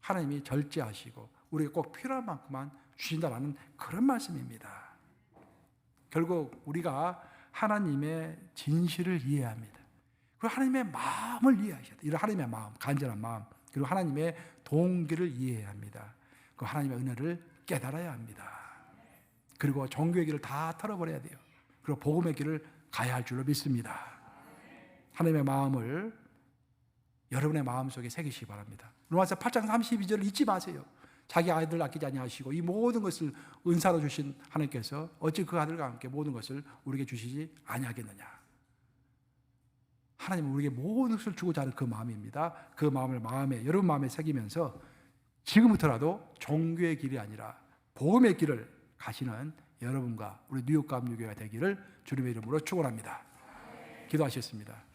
하나님이 절제하시고 우리에게 꼭 필요한 만큼만 주신다라는 그런 말씀입니다. 결국 우리가 하나님의 진실을 이해해야 합니다. 그리고 하나님의 마음을 이해하셔야 돼요. 이런 하나님의 마음, 간절한 마음, 그리고 하나님의 동기를 이해해야 합니다. 그 하나님의 은혜를 깨달아야 합니다. 그리고 종교의 길을 다 털어버려야 돼요. 그리고 복음의 길을 가야 할 줄로 믿습니다. 하나님의 마음을 여러분의 마음속에 새기시기 바랍니다. 로마서 8장 32절을 잊지 마세요. 자기 아이들 아끼지 아니하시고 이 모든 것을 은사로 주신 하나님께서 어찌 그 아들과 함께 모든 것을 우리에게 주시지 아니하겠느냐. 하나님은 우리에게 모든 것을 주고자 하는 그 마음입니다. 그 마음을 여러분 마음에 새기면서 지금부터라도 종교의 길이 아니라 복음의 길을 가시는 여러분과 우리 뉴욕 감리교회가 되기를 주님의 이름으로 축원합니다. 기도하셨습니다.